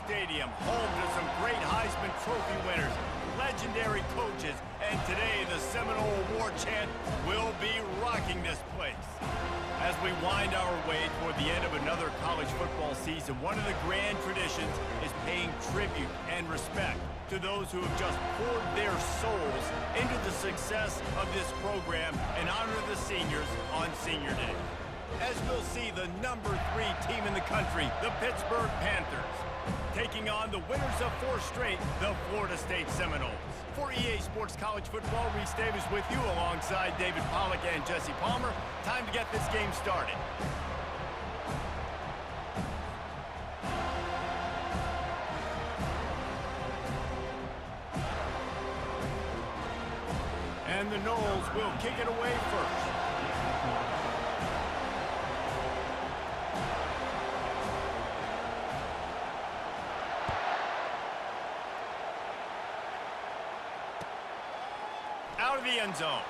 Stadium, home to some great Heisman Trophy winners, legendary coaches, and today the Seminole Award chant will be rocking this place. As we wind our way toward the end of another college football season, one of the grand traditions is paying tribute and respect to those who have just poured their souls into the success of this program and honor the seniors on Senior Day. As we'll see the number 3 team in the country, the Pittsburgh Panthers, taking on the winners of 4 straight, the Florida State Seminoles. For EA Sports College Football, Reese Davis with you alongside David Pollack and Jesse Palmer. Time to get this game started. And the Noles will kick it away first. Out of the end zone.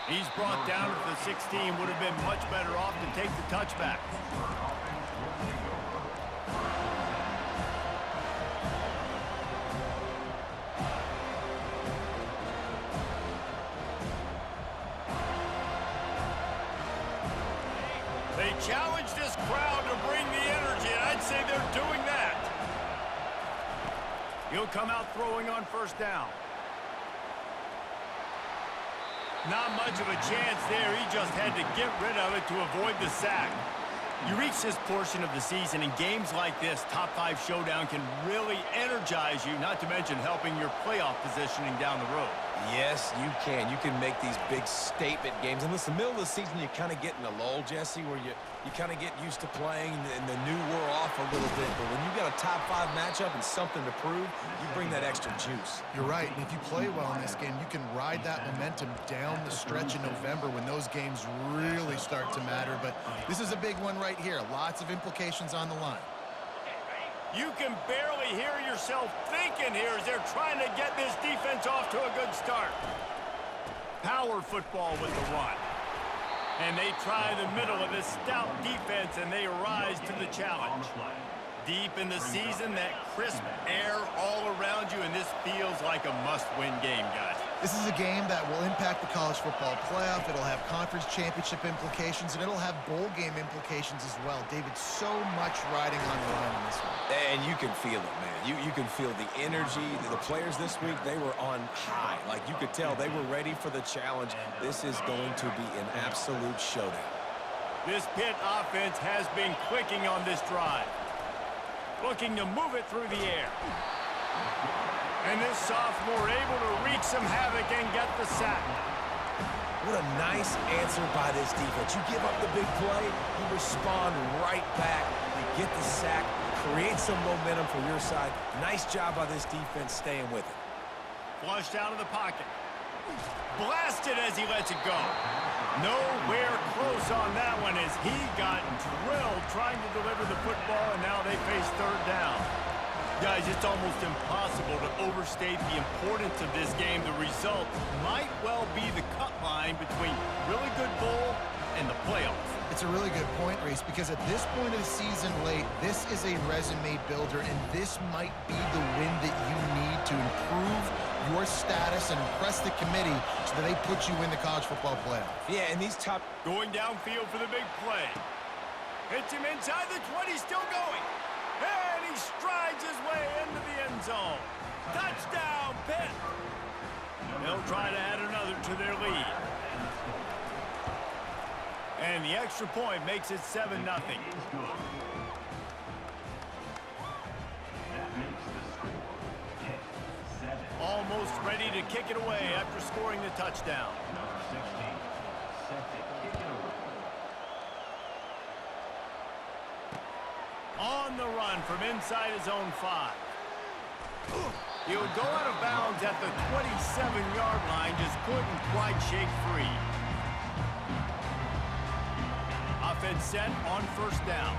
He's brought down at the 16. Would have been much better off to take the touchback. They challenge this crowd to bring the energy, and I'd say they're doing that. He'll come out throwing on first down. Not much of a chance there. He just had to get rid of it to avoid the sack. You reach this portion of the season, and games like this, top 5 showdown, can really energize you, not to mention helping your playoff positioning down the road. Yes, you can. You can make these big statement games. And listen, middle of the season, you kind of get in a lull, Jesse, where you kind of get used to playing and the new wear off a little bit. But when you've got a top 5 matchup and something to prove, you bring that extra juice. You're right. And if you play well in this game, you can ride that momentum down the stretch in November when those games really start to matter. But this is a big one right here. Lots of implications on the line. You can barely hear yourself thinking here as they're trying to get this defense off to a good start. Power football with the run. And they try the middle of this stout defense, and they rise to the challenge. Deep in the season, that crisp air all around you, and this feels like a must-win game, guys. This is a game that will impact the college football playoff. It'll have conference championship implications, and it'll have bowl game implications as well. David, so much riding on the line in this one. And you can feel it, man. You can feel the energy. The players this week, they were on high. Like, you could tell they were ready for the challenge. This is going to be an absolute showdown. This Pitt offense has been clicking on this drive. Looking to move it through the air. And this sophomore able to wreak some havoc and get the sack. What a nice answer by this defense. You give up the big play, you respond right back. You get the sack, create some momentum for your side. Nice job by this defense staying with it. Flushed out of the pocket. Blasted as he lets it go. Nowhere close on that one as he got drilled trying to deliver the football, and now they face third down. Guys, it's almost impossible to overstate the importance of this game. The result might well be the cut line between really good bowl and the playoffs. It's a really good point, Reese, because at this point of the season late, this is a resume builder, and this might be the win that you need to improve your status and impress the committee so that they put you in the college football playoff. Yeah, and these top... Going downfield for the big play. Hits him inside the 20, still going. And he strides his way into the end zone. Touchdown, Pitt. They'll try to add another to their lead. And the extra point makes it 7-0. Almost ready to kick it away after scoring the touchdown. On the run from inside his own 5. He'll go out of bounds at the 27-yard line, just couldn't quite shake free. Offense set on first down.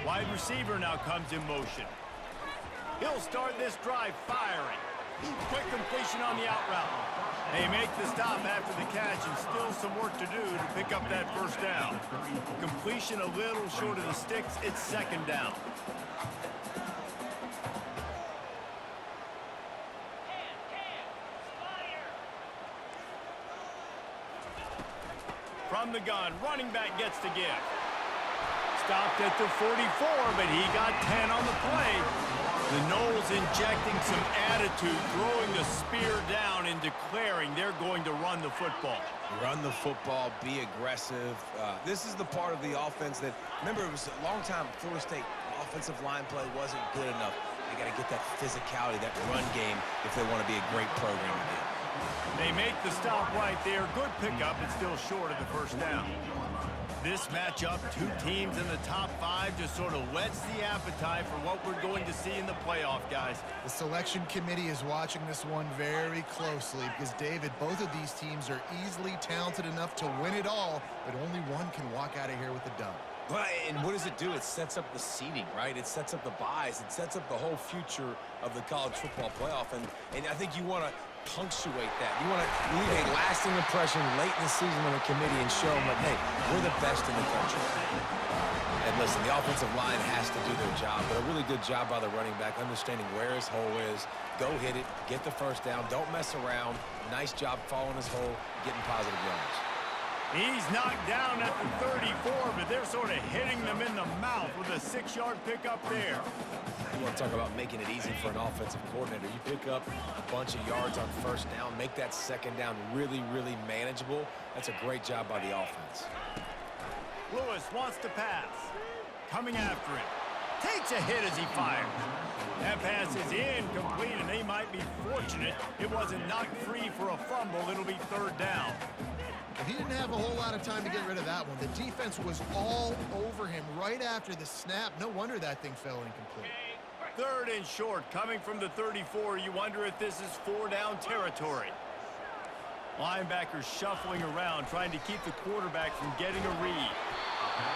Wide receiver now comes in motion. He'll start this drive firing. Quick completion on the out route. They make the stop after the catch and still some work to do to pick up that first down. Completion a little short of the sticks. It's second down. From the gun, running back gets the give. Stopped at the 44, but he got 10 on the play. The Noles injecting some attitude, throwing the spear down and declaring they're going to run the football. Run the football, be aggressive. This is the part of the offense that, remember, it was a long time Florida State offensive line play wasn't good enough. They got to get that physicality, that run game, if they want to be a great program again. They make the stop right there. Good pickup. It's still short of the first down. This matchup, two teams in the top 5, just sort of whets the appetite for what we're going to see in the playoff, guys. The selection committee is watching this one very closely because, David, both of these teams are easily talented enough to win it all, but only one can walk out of here with a dub. Well, and what does it do? It sets up the seeding, right? It sets up the buys. It sets up the whole future of the college football playoff, and I think you want to punctuate that. You want to leave a lasting impression late in the season on the committee and show them that, hey, we're the best in the country. And listen, the offensive line has to do their job, but a really good job by the running back, understanding where his hole is, go hit it, get the first down, don't mess around. Nice job following his hole, getting positive yards. He's knocked down at the 34, but they're sort of hitting them in the mouth with a 6-yard pickup there. You want to talk about making it easy for an offensive coordinator. You pick up a bunch of yards on first down, make that second down really, really manageable. That's a great job by the offense. Lewis wants to pass. Coming after it. Takes a hit as he fires. That pass is incomplete, and they might be fortunate it wasn't knocked free for a fumble. It'll be third down. He didn't have a whole lot of time to get rid of that one. The defense was all over him right after the snap. No wonder that thing fell incomplete. Third and short, coming from the 34. You wonder if this is 4-down territory. Linebackers shuffling around, trying to keep the quarterback from getting a read.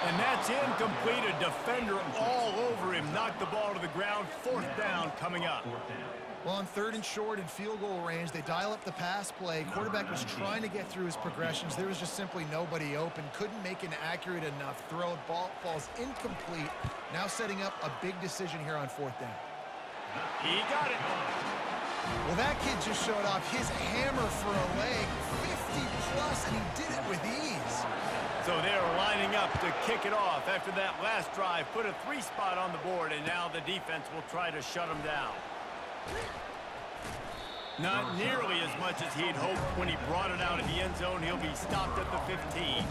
And that's incomplete. A defender all over him. Knocked the ball to the ground. Fourth down coming up. Well, on third and short and field goal range, they dial up the pass play. Quarterback was trying to get through his progressions. There was just simply nobody open. Couldn't make an accurate enough throw. Ball falls incomplete. Now setting up a big decision here on fourth down. He got it. Well, that kid just showed off his hammer for a leg. 50-plus, and he did it with ease. So they're lining up to kick it off after that last drive. Put a 3 spot on the board, and now the defense will try to shut them down. Not nearly as much as he'd hoped when he brought it out of the end zone. He'll be stopped at the 15.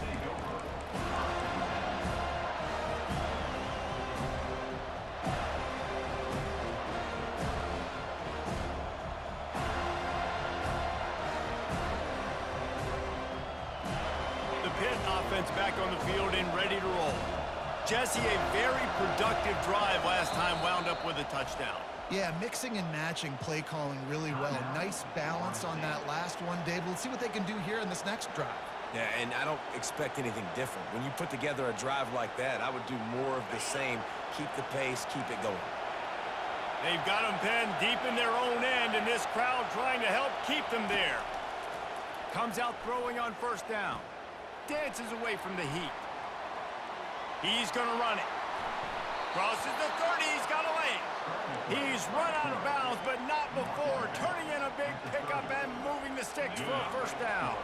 The Pitt offense back on the field and ready to roll. Jesse, a very productive drive last time, wound up with a touchdown. Yeah, mixing and matching play calling really well. Nice balance on that last one, Dave. Let's see what they can do here in this next drive. Yeah, and I don't expect anything different. When you put together a drive like that, I would do more of the same. Keep the pace, keep it going. They've got them pinned deep in their own end, and this crowd trying to help keep them there. Comes out throwing on first down. Dances away from the heat. He's going to run it. Crosses the 30. He's got a lane. He's run out of bounds, but not before turning in a big pickup and moving the sticks for a first down.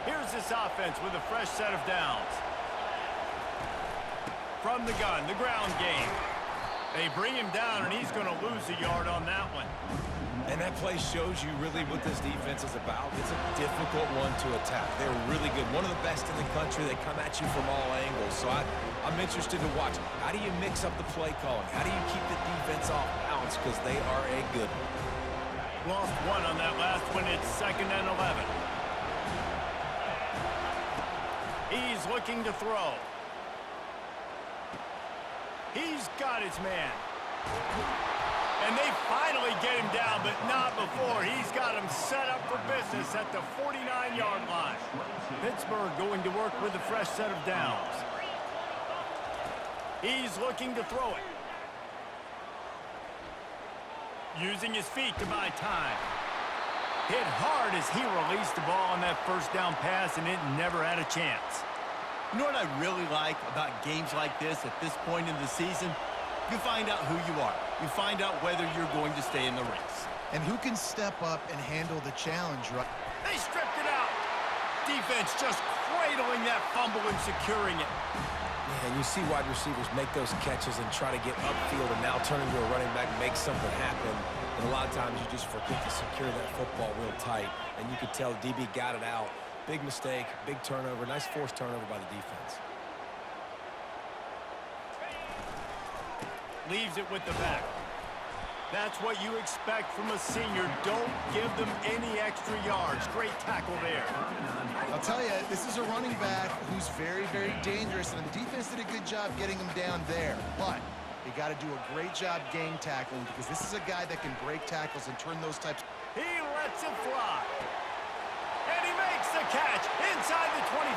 Here's this offense with a fresh set of downs. From the gun, the ground game. They bring him down, and he's going to lose a yard on that one. And that play shows you really what this defense is about. It's a difficult one to attack. They're really good. One of the best in the country. They come at you from all angles. So I'm interested to watch. How do you mix up the play calling? How do you keep the defense off balance? Because they are a good one. Lost one on that last one. It's 2nd and 11. He's looking to throw. He's got his man. And they finally get him down, but not before. He's got him set up for business at the 49-yard line. Pittsburgh going to work with a fresh set of downs. He's looking to throw it. Using his feet to buy time. Hit hard as he released the ball on that first down pass, and it never had a chance. You know what I really like about games like this at this point in the season? You find out who you are. You find out whether you're going to stay in the race. And who can step up and handle the challenge, right? They stripped it out. Defense just cradling that fumble and securing it. Yeah, and you see wide receivers make those catches and try to get upfield and now turn into a running back, make something happen. And a lot of times you just forget to secure that football real tight. And you could tell DB got it out. Big mistake, big turnover, nice forced turnover by the defense. Leaves it with the back. That's what you expect from a senior. Don't give them any extra yards. Great tackle there. I'll tell you, this is a running back who's very, very dangerous, and the defense did a good job getting him down there. But you got to do a great job game tackling because this is a guy that can break tackles and turn those types. He lets it fly. And he makes the catch inside the 25.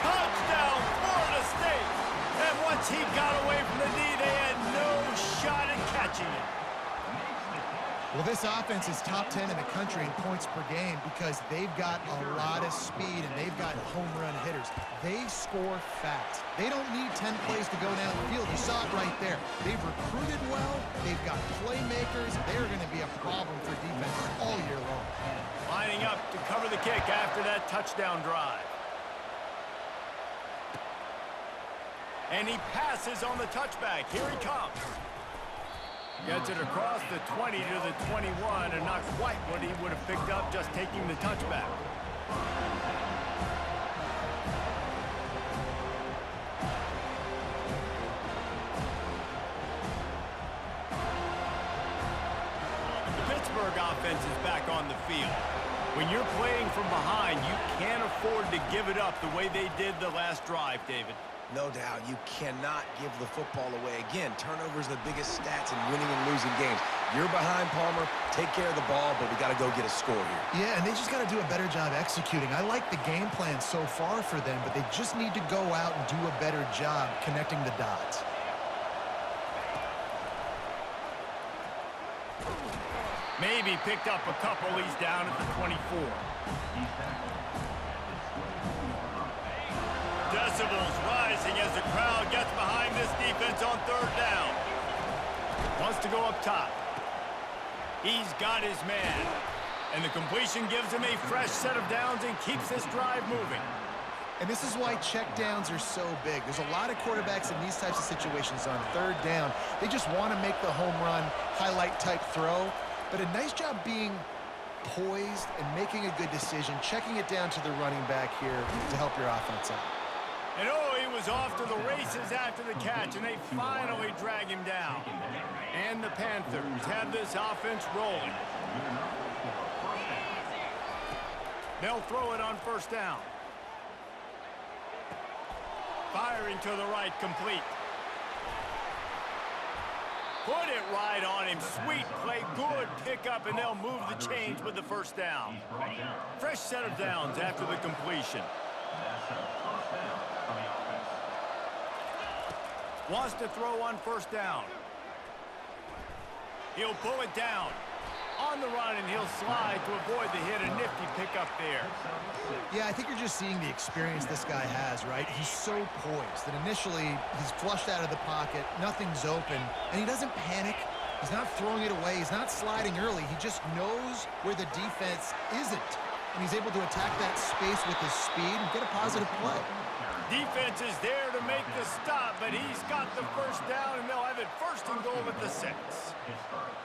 Touchdown, Florida State. And once he got away from the knee, they had no shot at catching it. Well, this offense is top 10 in the country in points per game because they've got a lot of speed and they've got home run hitters. They score fast. They don't need 10 plays to go down the field. You saw it right there. They've recruited well. They've got playmakers. They're going to be a problem for defense all year long. Lining up to cover the kick after that touchdown drive. And he passes on the touchback. Here he comes. Gets it across the 20 to the 21, and not quite what he would have picked up just taking the touchback. The Pittsburgh offense is back on the field. When you're playing from behind, you can't afford to give it up the way they did the last drive, David. No doubt, you cannot give the football away. Again, turnovers are the biggest stats in winning and losing games. You're behind, Palmer. Take care of the ball, but we got to go get a score here. Yeah, and they just got to do a better job executing. I like the game plan so far for them, but they just need to go out and do a better job connecting the dots. Maybe picked up a couple. He's down at the 24. Decibels rising as the crowd gets behind this defense on third down. Wants to go up top. He's got his man. And the completion gives him a fresh set of downs and keeps this drive moving. And this is why check downs are so big. There's a lot of quarterbacks in these types of situations on third down. They just want to make the home run, highlight type throw. But a nice job being poised and making a good decision, checking it down to the running back here to help your offense out. And oh, he was off to the races after the catch, and they finally drag him down. And the Panthers have this offense rolling. They'll throw it on first down. Firing to the right, complete. Put it right on him. Sweet play, good pickup, and they'll move the chains with the first down. Fresh set of downs after the completion. Wants to throw on first down. He'll pull it down. On the run, and he'll slide to avoid the hit. A nifty pickup there. Yeah, I think you're just seeing the experience this guy has, right? He's so poised that initially he's flushed out of the pocket, nothing's open, and he doesn't panic. He's not throwing it away. He's not sliding early. He just knows where the defense isn't, and he's able to attack that space with his speed and get a positive play. Defense is there to make the stop, but he's got the first down, and they'll have it first and goal at the 6.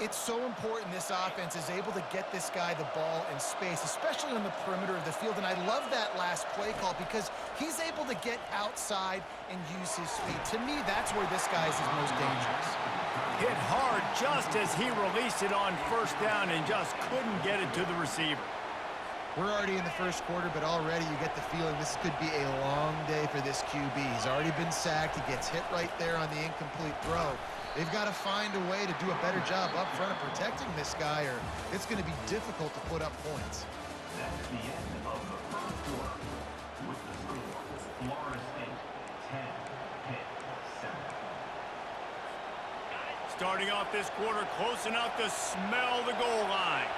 It's so important this offense is able to get this guy the ball in space, especially on the perimeter of the field. And I love that last play call because he's able to get outside and use his speed. To me, that's where this guy is his most dangerous. Hit hard just as he released it on first down and just couldn't get it to the receiver. We're already in the first quarter, but already you get the feeling this could be a long day for this QB. He's already been sacked. He gets hit right there on the incomplete throw. They've got to find a way to do a better job up front of protecting this guy, or it's going to be difficult to put up points. That's the end of the first quarter with the score, Florida State 10, Pitt 7. Starting off this quarter close enough to smell the goal line.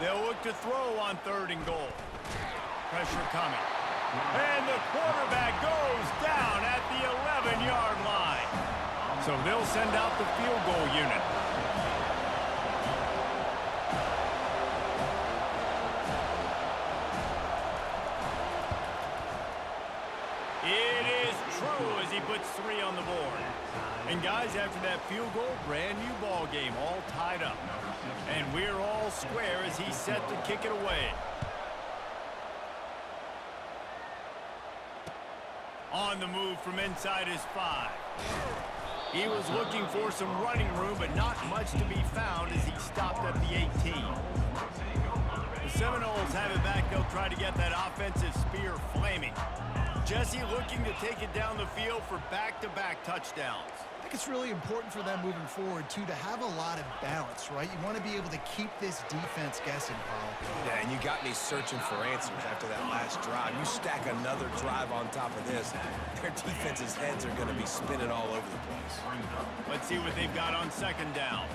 They'll look to throw on 3rd and goal. Pressure coming. And the quarterback goes down at the 11-yard line. So they'll send out the field goal unit. It is true as he puts 3 on the board. And guys, after that field goal, brand new ball game, all tied up. And we're all square as he's set to kick it away. On the move from inside his 5. He was looking for some running room, but not much to be found as he stopped at the 18. The Seminoles have it back. They'll try to get that offensive spear flaming. Jesse looking to take it down the field for back-to-back touchdowns. I think it's really important for them moving forward, too, to have a lot of balance, right? You want to be able to keep this defense guessing, Paul. Yeah, and you got me searching for answers after that last drive. You stack another drive on top of this, their defense's heads are going to be spinning all over the place. Let's see what they've got on 2nd down.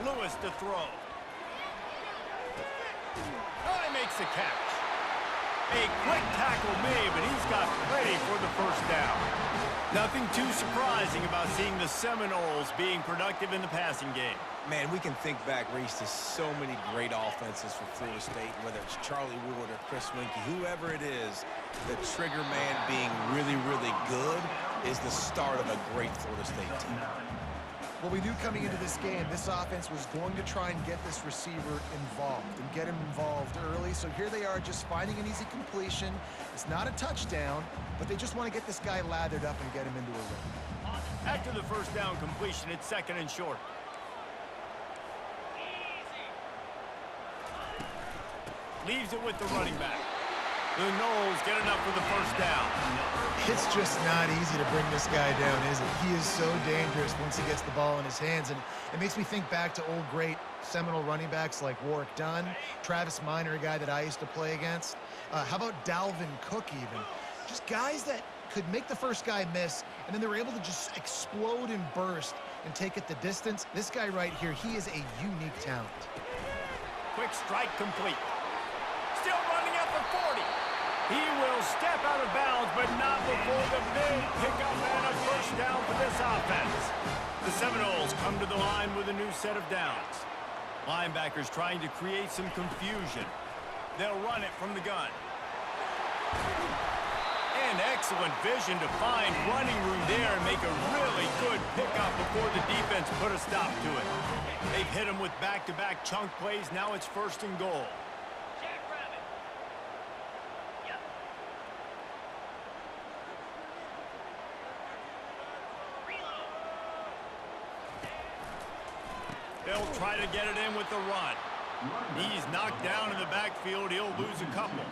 Lewis to throw. Oh, he makes the catch. A quick tackle made, but he's got plenty for the 1st down. Nothing too surprising about seeing the Seminoles being productive in the passing game. Man, we can think back, Reese, to so many great offenses for Florida State, whether it's Charlie Ward or Chris Winkie, whoever it is, the trigger man being really, really good is the start of a great Florida State team. Well, we knew coming into this game, this offense was going to try and get this receiver involved and get him involved early. So here they are just finding an easy completion. It's not a touchdown, but they just want to get this guy lathered up and get him into a rhythm. After the 1st down completion, it's 2nd and short. Leaves it with the running back. The Noles get enough for the 1st down. It's just not easy to bring this guy down, is it? He is so dangerous once he gets the ball in his hands, and it makes me think back to old great Seminole running backs like Warwick Dunn, Travis Minor, a guy that I used to play against. How about Dalvin Cook even? Just guys that could make the first guy miss, and then they were able to just explode and burst and take it the distance. This guy right here, he is a unique talent. Quick strike complete. Still running at the 40. He will step out of bounds, but not before the big pickup and a 1st down for this offense. The Seminoles come to the line with a new set of downs. Linebackers trying to create some confusion. They'll run it from the gun. And excellent vision to find running room there and make a really good pickup before the defense put a stop to it. They've hit him with back-to-back chunk plays. Now it's 1st and goal. They'll try to get it in with the run. He's knocked down in the backfield. He'll lose a couple.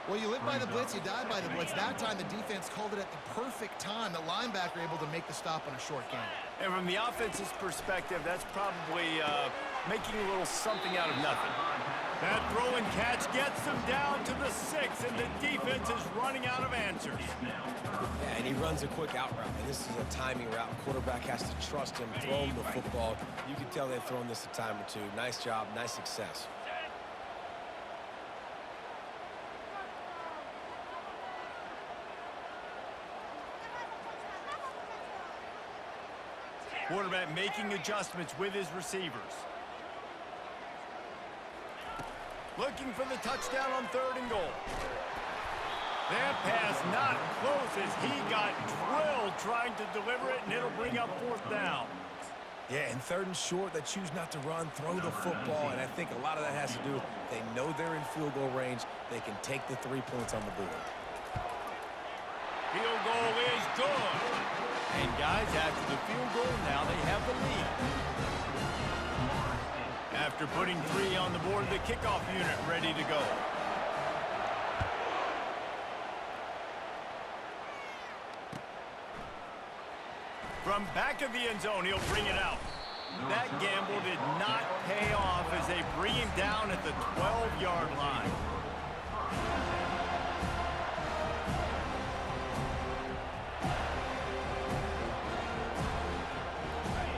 Well, you live by the blitz, you die by the blitz. That time, the defense called it at the perfect time. The linebacker able to make the stop on a short gain. And from the offense's perspective, that's probably making a little something out of nothing. That throw and catch gets them down to the 6, and the defense is running out of answers. Yeah, and he runs a quick out route, and this is a timing route. Quarterback has to trust him, throw him the football. You can tell they've thrown this a time or two. Nice job, nice success. Quarterback making adjustments with his receivers. Looking for the touchdown on 3rd and goal. That pass not close as he got drilled trying to deliver it, and it'll bring up 4th down. Yeah, and 3rd and short, they choose not to run, throw the football, and I think a lot of that has to do with they know they're in field goal range. They can take the 3 points on the board. Field goal is good. And guys, after the field goal, now they have the lead. After putting 3 on the board, the kickoff unit ready to go. From back of the end zone, he'll bring it out. That gamble did not pay off as they bring him down at the 12-yard line.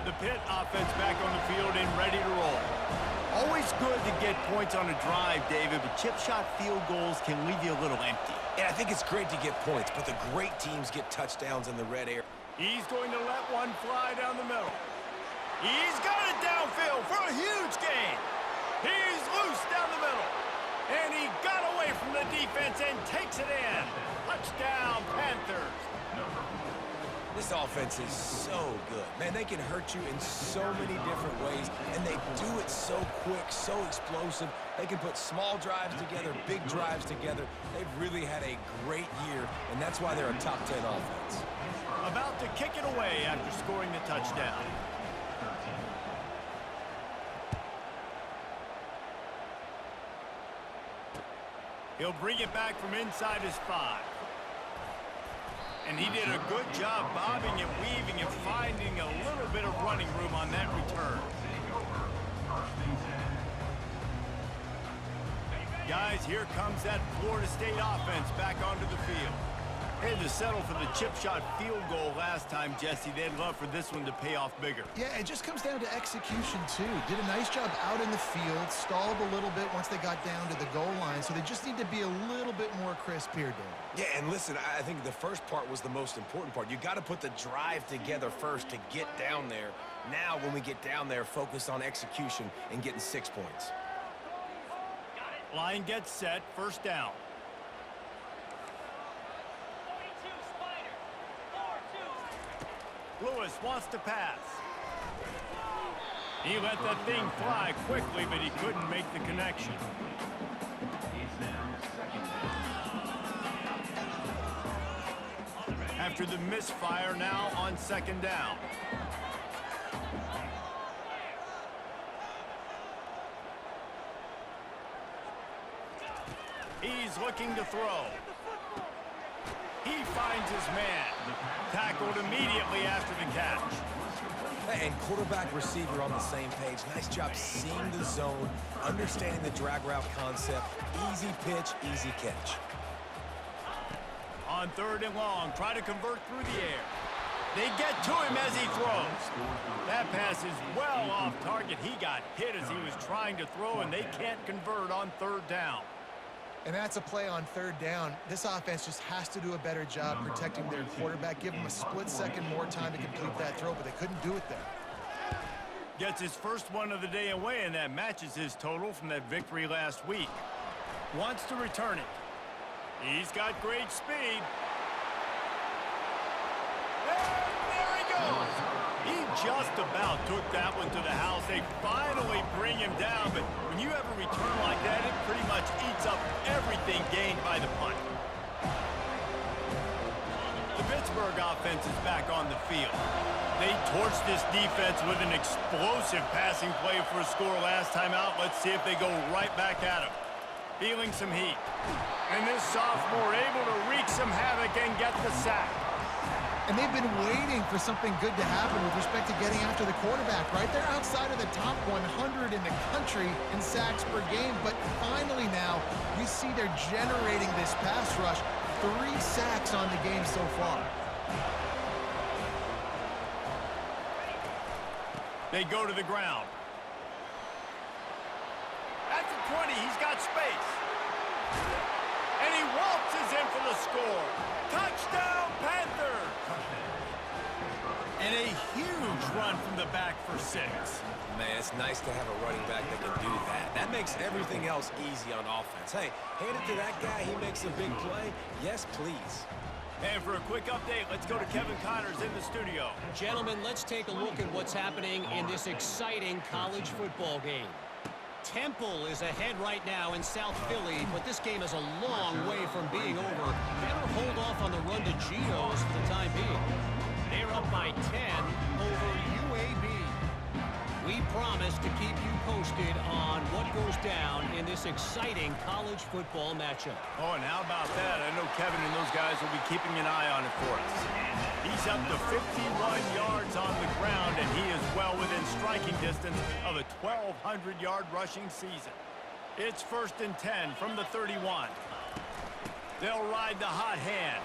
The pit It's good to get points on a drive, David, but chip shot field goals can leave you a little empty. Yeah, I think it's great to get points, but the great teams get touchdowns in the red area. He's going to let one fly down the middle. He's got it downfield for a huge gain. He's loose down the middle. And he got away from the defense and takes it in. Touchdown, Panthers. This offense is so good. Man, they can hurt you in so many different ways, and they do it so quick, so explosive. They can put small drives together, big drives together. They've really had a great year, and that's why they're a top 10 offense. About to kick it away after scoring the touchdown. He'll bring it back from inside his 5. And he did a good job bobbing and weaving and finding a little bit of running room on that return. Guys, here comes that Florida State offense back onto the field. They had to settle for the chip shot field goal last time, Jesse. They'd love for this one to pay off bigger. Yeah, it just comes down to execution, too. Did a nice job out in the field, stalled a little bit once they got down to the goal line, so they just need to be a little bit more crisp here, Dan. Yeah, and listen, I think the first part was the most important part. You got to put the drive together first to get down there. Now, when we get down there, focus on execution and getting 6 points. Line gets set, first down. Lewis wants to pass. He let that thing fly quickly, but he couldn't make the connection. After the misfire, now on second down. He's looking to throw. He finds his man. Tackled immediately after the catch. And quarterback receiver on the same page. Nice job seeing the zone, understanding the drag route concept. Easy pitch, easy catch. On third and long, try to convert through the air. They get to him as he throws. That pass is well off target. He got hit as he was trying to throw, and they can't convert on third down. And that's a play on third down. This offense just has to do a better job protecting their quarterback. Give him a split second more time to complete that throw, but they couldn't do it there. Gets his first one of the day away, and that matches his total from that victory last week. Wants to return it. He's got great speed. And there he goes. He just about took that one to the house. They finally bring him down, but when you have a return like that, it pretty much eats up everything gained by the punt. The Pittsburgh offense is back on the field. They torched this defense with an explosive passing play for a score last time out. Let's see if they go right back at him. Feeling some heat. And this sophomore able to wreak some havoc and get the sack. And they've been waiting for something good to happen with respect to getting after the quarterback, right? They're outside of the top 100 in the country in sacks per game, but finally now we see they're generating this pass rush. 3 sacks on the game so far. They go to the ground. At the 20, he's got space. And he waltzes in for the score. Touchdown, Panthers! And a huge run from the back for 6. Man, it's nice to have a running back that can do that. That makes everything else easy on offense. Hey, hand it to that guy. He makes a big play. Yes, please. And for a quick update, let's go to Kevin Connors in the studio. Gentlemen, let's take a look at what's happening in this exciting college football game. Temple is ahead right now in South Philly, but this game is a long way from being over. Better hold off on the run to Geno's for the time being. They're up by 10 over UAB. We promise to keep you posted on what goes down in this exciting college football matchup. Oh, and how about that? I know Kevin and those guys will be keeping an eye on it for us. He's up to 51 yards on the ground, and he is well within striking distance of a 1,200-yard rushing season. It's 1st and 10 from the 31. They'll ride the hot hand.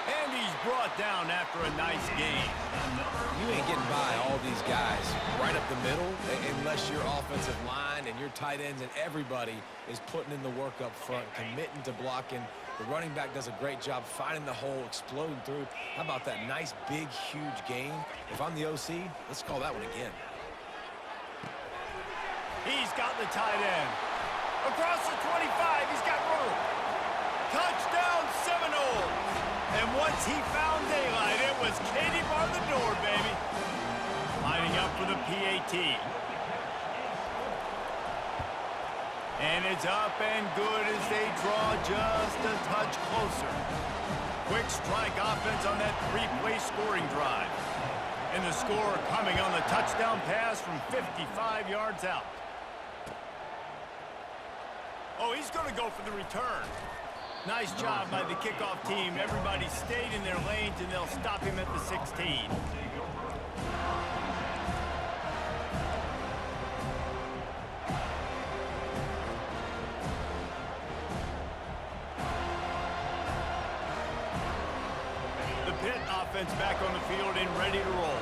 And he's brought down after a nice gain. You ain't getting by all these guys right up the middle unless your offensive line and your tight ends and everybody is putting in the work up front, committing to blocking. The running back does a great job finding the hole, exploding through. How about that nice, big, huge gain? If I'm the OC, let's call that one again. He's got the tight end. Across the 25, he's got room. Touchdown Seminoles. And once he found daylight, it was Katie bar the door, baby. Lining up for the PAT. And it's up and good as they draw just a touch closer. Quick strike offense on that three-play scoring drive. And the score coming on the touchdown pass from 55 yards out. Oh, he's going to go for the return. Nice job by the kickoff team. Everybody stayed in their lanes, and they'll stop him at the 16. The Pitt offense back on the field and ready to roll.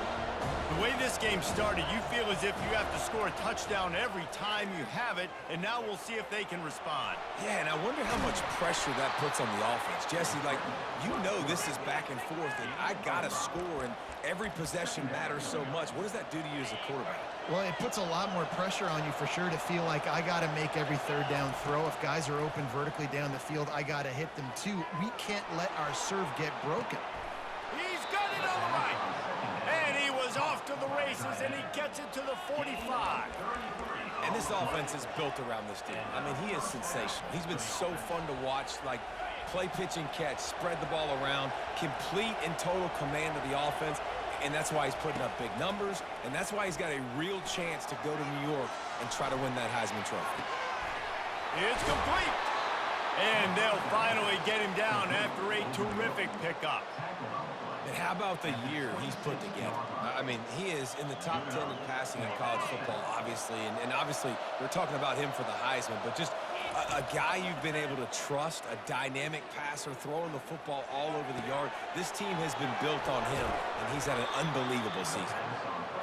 The way this game started, you feel as if you have to score a touchdown every time you have it, and now we'll see if they can respond. Yeah, and I wonder how much pressure that puts on the offense. Jesse, like, you know this is back and forth, and I got to score, and every possession matters so much. What does that do to you as a quarterback? Well, it puts a lot more pressure on you for sure to feel like I got to make every third down throw. If guys are open vertically down the field, I got to hit them too. We can't let our serve get broken. He's got it on the right. And he was off to the races, and he gets it to the 45. And this offense is built around this dude. I mean, he is sensational. He's been so fun to watch, like play, pitch, and catch, spread the ball around, complete and total command of the offense, and that's why he's putting up big numbers, and that's why he's got a real chance to go to New York and try to win that Heisman Trophy. It's complete. And they'll finally get him down after a terrific pickup. And how about the year he's put together? I mean, he is in the top 10 in passing in college football, obviously. And obviously, we're talking about him for the Heisman. But just a guy you've been able to trust, a dynamic passer, throwing the football all over the yard. This team has been built on him, and he's had an unbelievable season.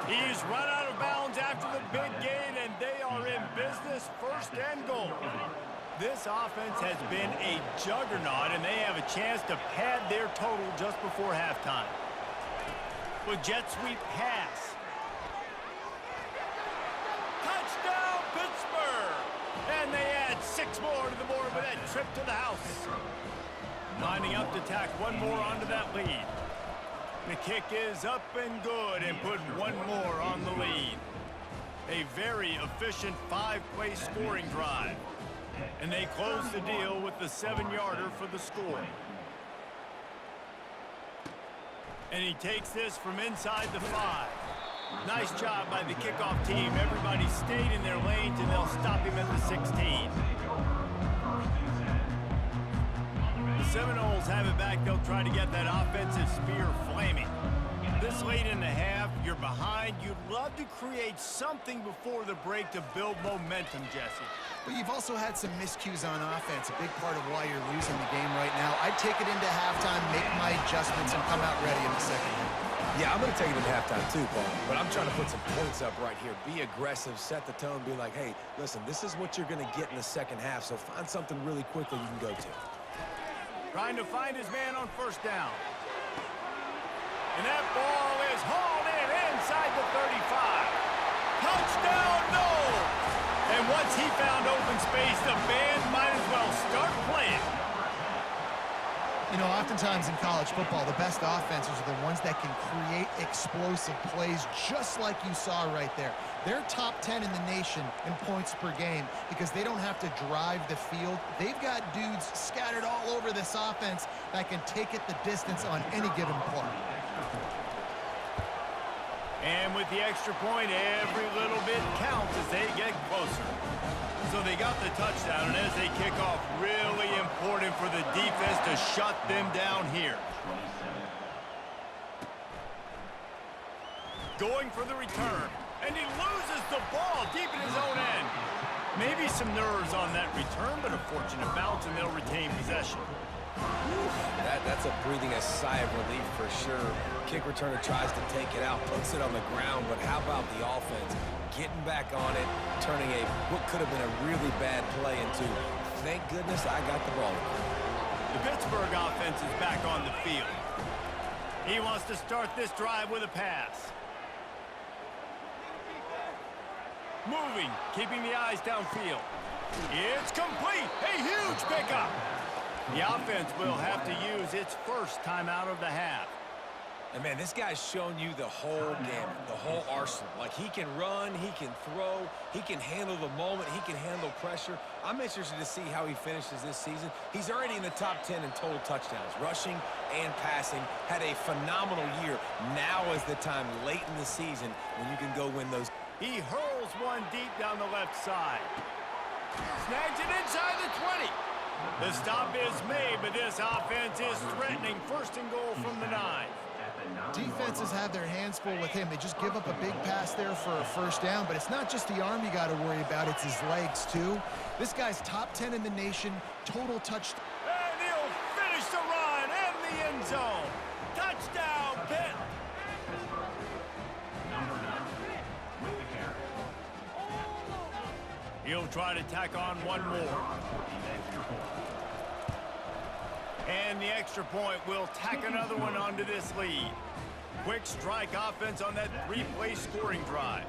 He's run out of bounds after the big gain, and they are in business, first and goal. This offense has been a juggernaut, and they have a chance to pad their total just before halftime. With jet sweep pass. Touchdown, Pittsburgh! And they add 6 more to the board with that trip to the house. Lining up to tack one more onto that lead. The kick is up and good and put one more on the lead. A very efficient 5-play scoring drive. And they close the deal with the 7-yarder for the score. And he takes this from inside the 5. Nice job by the kickoff team. Everybody stayed in their lanes, and they'll stop him at the 16. The Seminoles have it back. They'll try to get that offensive spear flaming. This late in the half, you're behind. You'd love to create something before the break to build momentum, Jesse. But you've also had some miscues on offense, a big part of why you're losing the game right now. I'd take it into halftime, make my adjustments, and come out ready in the second half. Yeah, I'm going to take it in halftime too, Paul. But I'm trying to put some points up right here. Be aggressive, set the tone, be like, hey, listen, this is what you're going to get in the second half, so find something really quickly you can go to. Trying to find his man on first down. And that ball is hauled in inside the 35. Touchdown, Noles! And once he found open space, the band might as well start playing. You know, oftentimes in college football, the best offenses are the ones that can create explosive plays just like you saw right there. They're top 10 in the nation in points per game because they don't have to drive the field. They've got dudes scattered all over this offense that can take it the distance on any given play. And with the extra point, every little bit counts as they get closer. So they got the touchdown, and as they kick off, really important for the defense to shut them down here. Going for the return, and he loses the ball deep in his own end. Maybe some nerves on that return, but a fortunate bounce, and they'll retain possession. That's a breathing a sigh of relief for sure. Kick returner tries to take it out, puts it on the ground, but how about the offense getting back on it, turning what could have been a really bad play into, thank goodness I got the ball. The Pittsburgh offense is back on the field. He wants to start this drive with a pass. Moving, keeping the eyes downfield. It's complete. A huge pickup. The offense will have to use its first time out of the half. And, man, this guy's shown you the whole gamut, the whole arsenal. Like, he can run, he can throw, he can handle the moment, he can handle pressure. I'm interested to see how he finishes this season. He's already in the top 10 in total touchdowns, rushing and passing. Had a phenomenal year. Now is the time late in the season when you can go win those. He hurls one deep down the left side. Snags it inside the 20. The stop is made, but this offense is threatening first and goal from the 9. Defenses have their hands full with him. They just give up a big pass there for a first down, but it's not just the arm you got to worry about, it's his legs too. This guy's top 10 in the nation, total touch. And he'll finish the run and the end zone. Touchdown, Pitt. Number 9 with the carry. He'll try to tack on one more. And the extra point will tack another one onto this lead. Quick strike offense on that 3-play scoring drive.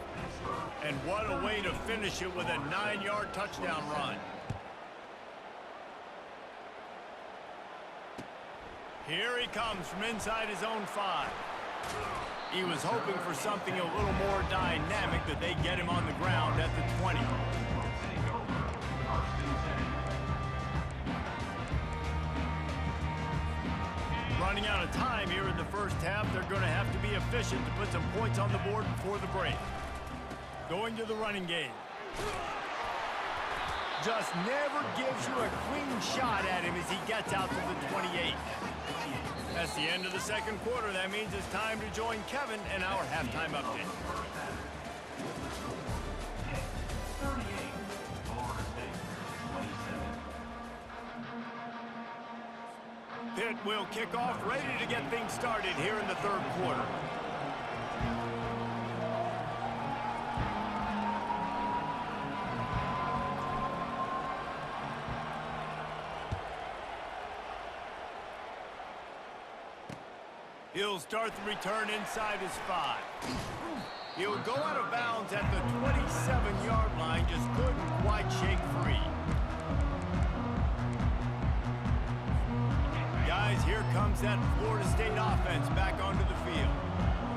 And what a way to finish it with a 9-yard touchdown run. Here he comes from inside his own 5. He was hoping for something a little more dynamic, but they get him on the ground at the 20. Running out of time here in the first half, they're going to have to be efficient to put some points on the board before the break. Going to the running game. Just never gives you a clean shot at him as he gets out to the 28. That's the end of the second quarter. That means it's time to join Kevin in our halftime update. 38, Florida State, 27. Pitt will kick off, ready to get things started here in the third quarter. He'll start the return inside his 5. He'll go out of bounds at the 27-yard line, just couldn't quite shake free. Guys, here comes that Florida State offense back onto the field.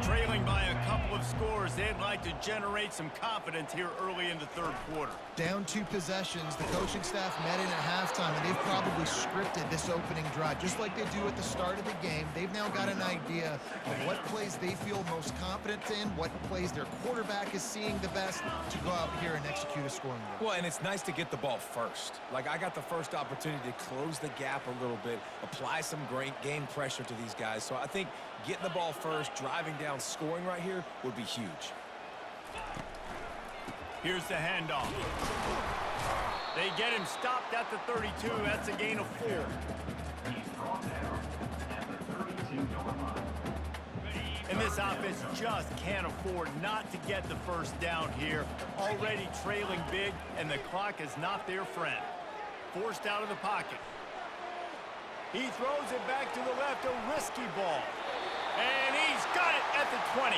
Trailing by a couple of scores, they'd like to generate some confidence here early in the third quarter. Down 2 possessions, the coaching staff met in at halftime, and they've probably scripted this opening drive. Just like they do at the start of the game, they've now got an idea of what plays they feel most confident in, what plays their quarterback is seeing the best to go out here and execute a scoring drive. Well, and it's nice to get the ball first. Like, I got the first opportunity to close the gap a little bit, apply some great game pressure to these guys. So I think getting the ball first, driving down, scoring right here would be huge. Here's the handoff. They get him stopped at the 32. That's a gain of 4. He's brought down at the 32-yard line. And this offense just can't afford not to get the first down here. Already trailing big, and the clock is not their friend. Forced out of the pocket. He throws it back to the left, a risky ball. And he's got it at the 20.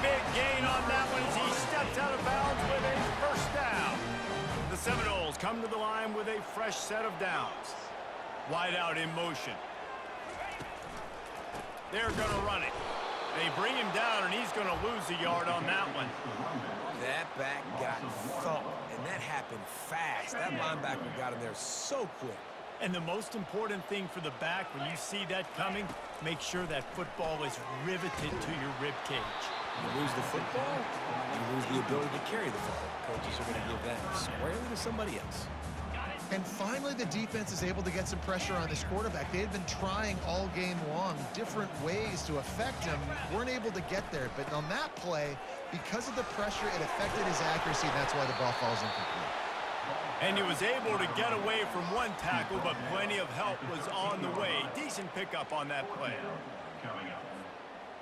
Big gain on that one as he steps out of bounds with a first down. The Seminoles come to the line with a fresh set of downs. Wide out in motion. They're going to run it. They bring him down, and he's going to lose a yard on that one. That back got thumped, and that happened fast. That linebacker got him there so quick. And the most important thing for the back, when you see that coming, make sure that football is riveted to your rib cage. You lose the football, you lose the ability to carry the football. Coaches are going to give that squarely to somebody else. And finally, the defense is able to get some pressure on this quarterback. They had been trying all game long different ways to affect him, weren't able to get there. But on that play, because of the pressure, it affected his accuracy, and that's why the ball falls incomplete. And he was able to get away from one tackle, but plenty of help was on the way. Decent pickup on that play.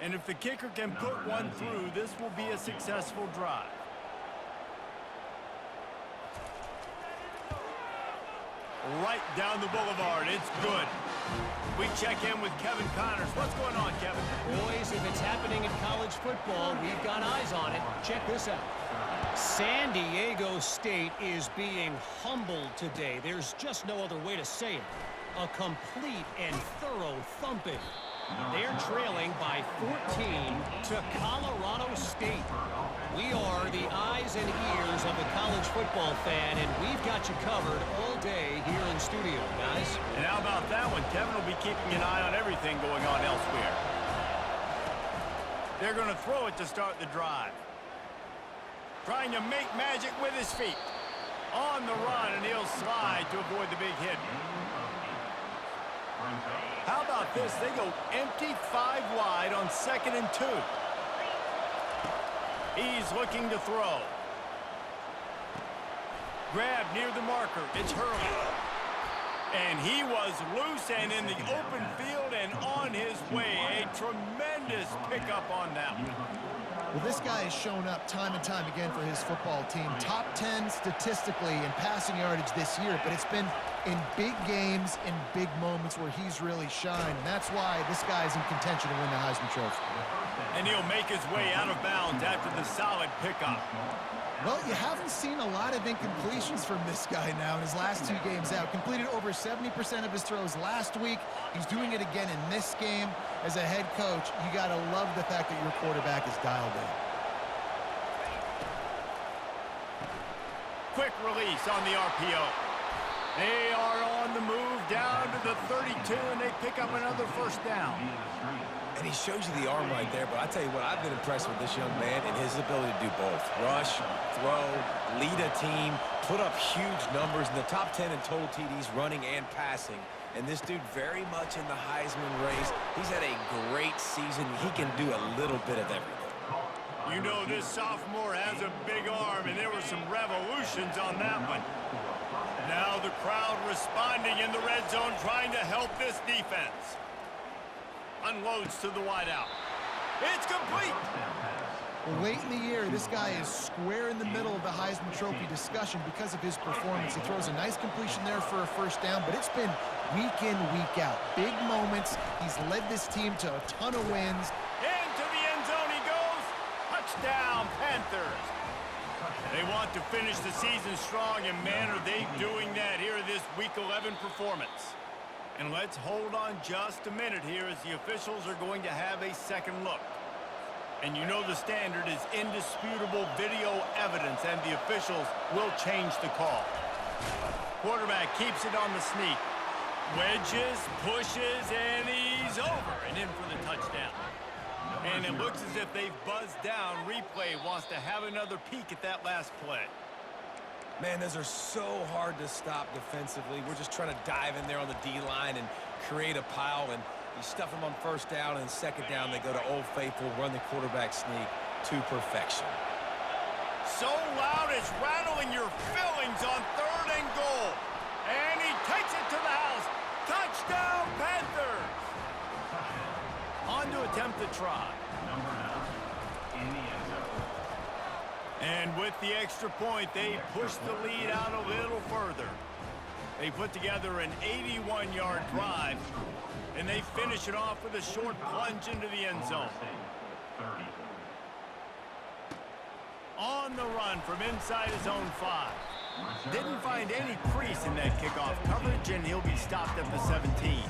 And if the kicker can put one through, this will be a successful drive. Right down the boulevard. It's good. We check in with Kevin Connors. What's going on, Kevin? Boys, if it's happening in college football, we've got eyes on it. Check this out. San Diego State is being humbled today. There's just no other way to say it. A complete and thorough thumping. They're trailing by 14 to Colorado State. We are the eyes and ears of the college football fan, and we've got you covered all day here in studio, guys. And how about that one? Kevin will be keeping an eye on everything going on elsewhere. They're going to throw it to start the drive. Trying to make magic with his feet. On the run, and he'll slide to avoid the big hit. How about this? They go empty 5 wide on 2nd and 2. He's looking to throw. Grab near the marker. It's Hurley. And he was loose and in the open field and on his way. A tremendous pickup on that one. Well, this guy has shown up time and time again for his football team. Top 10 statistically in passing yardage this year, but it's been in big games, in big moments where he's really shined. And that's why this guy is in contention to win the Heisman Trophy. And he'll make his way out of bounds after the solid pickup. Well, you haven't seen a lot of incompletions from this guy now in his last 2 games out. Completed over 70% of his throws last week. He's doing it again in this game. As a head coach, you got to love the fact that your quarterback is dialed in. Quick release on the RPO. They are on the move down to the 32, and they pick up another first down. And he shows you the arm right there, but I tell you what, I've been impressed with this young man and his ability to do both. Rush, throw, lead a team, put up huge numbers in the top 10 in total TDs running and passing. And this dude very much in the Heisman race. He's had a great season. He can do a little bit of everything. You know this sophomore has a big arm, and there were some revolutions on that one. Now the crowd responding in the red zone, trying to help this defense. Unloads to the wideout. It's complete. Well, late in the year, this guy is square in the middle of the Heisman Trophy discussion because of his performance. He throws a nice completion there for a first down, but it's been week in, week out. Big moments. He's led this team to a ton of wins. Into the end zone he goes. Touchdown, Panthers. They want to finish the season strong, and man, are they doing that here in this Week 11 performance. And let's hold on just a minute here as the officials are going to have a second look. And you know the standard is indisputable video evidence, and the officials will change the call. Quarterback keeps it on the sneak. Wedges, pushes, and he's over and in for the touchdown. And it looks as if they've buzzed down. Replay wants to have another peek at that last play. Man, those are so hard to stop defensively. We're just trying to dive in there on the D-line and create a pile, and you stuff them on first down, and second down they go to Old Faithful, run the quarterback sneak to perfection. So loud it's rattling your fillings on 3rd and goal. And he takes it to the house. Touchdown, Panthers! On to attempt the try. And with the extra point, they push the lead out a little further. They put together an 81-yard drive, and they finish it off with a short plunge into the end zone. On the run from inside his own 5. Didn't find any crease in that kickoff coverage, and he'll be stopped at the 17.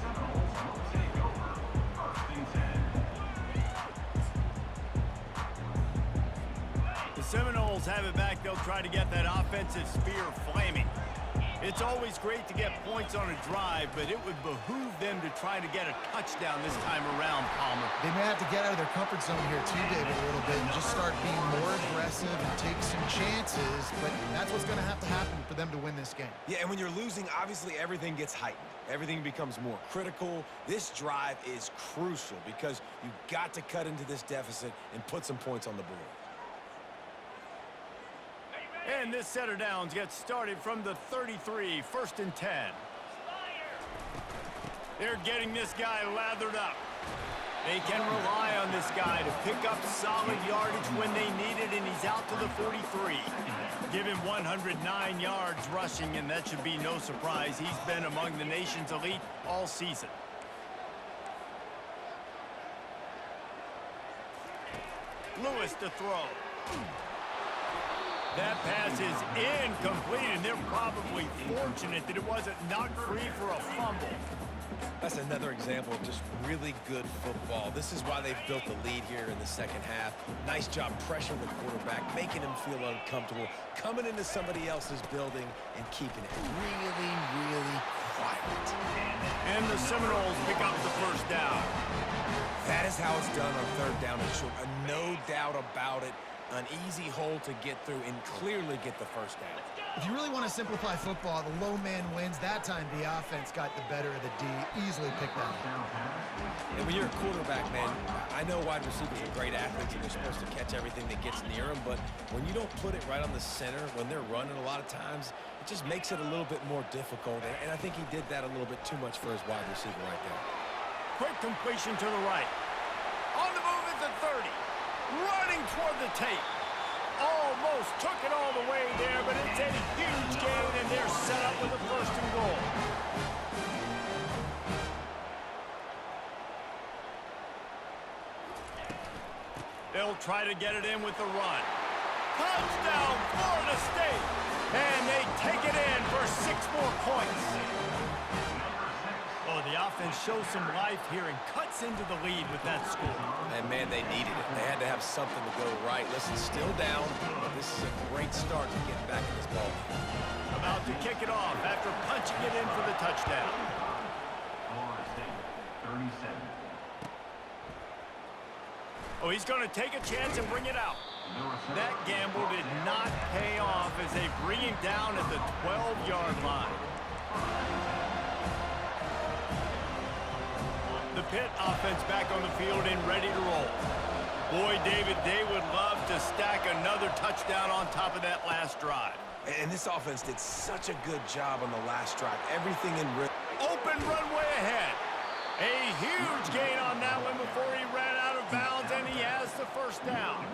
The Seminoles have it back. They'll try to get that offensive spear flaming. It's always great to get points on a drive, but it would behoove them to try to get a touchdown this time around, Palmer. They may have to get out of their comfort zone here too, David, a little bit and just start being more aggressive and take some chances, but that's what's going to have to happen for them to win this game. Yeah, and when you're losing, obviously everything gets heightened. Everything becomes more critical. This drive is crucial because you've got to cut into this deficit and put some points on the board. And this set of downs gets started from the 33, 1st and 10. They're getting this guy lathered up. They can rely on this guy to pick up solid yardage when they need it, and he's out to the 43. Give him 109 yards rushing, and that should be no surprise. He's been among the nation's elite all season. Lewis to throw. That pass is incomplete, and they're probably fortunate that it wasn't knocked free for a fumble. That's another example of just really good football. This is why they've built the lead here in the second half. Nice job pressuring the quarterback, making him feel uncomfortable, coming into somebody else's building and keeping it really, really quiet. And the Seminoles pick up the first down. That is how it's done on third down and short. No doubt about it. An easy hole to get through and clearly get the first down. If you really want to simplify football, the low man wins. That time the offense got the better of the D. Easily picked that up. And when you're a quarterback, man, I know wide receivers are great athletes and they're supposed to catch everything that gets near them, but when you don't put it right on the center, when they're running a lot of times, it just makes it a little bit more difficult. And I think he did that a little bit too much for his wide receiver right there. Quick completion to the right. On the move is the 30. Running toward the tape. Almost took it all the way there, but it's a huge gain, and they're set up with a 1st and goal. They'll try to get it in with the run. Touchdown, Florida State! And they take it in for 6 more points. Oh, the offense shows some life here and cuts into the lead with that score. And, man, they needed it. They had to have something to go right. Listen, still down, but this is a great start to getting back in this ball. About to kick it off after punching it in for the touchdown. Florida State, 37. Oh, he's going to take a chance and bring it out. That gamble did not pay off as they bring him down at the 12-yard line. The Pitt offense back on the field and ready to roll. Boy, David, they would love to stack another touchdown on top of that last drive. And this offense did such a good job on the last drive. Everything in rhythm. Open runway ahead. A huge gain on that one before he ran out of bounds, and he has the first down.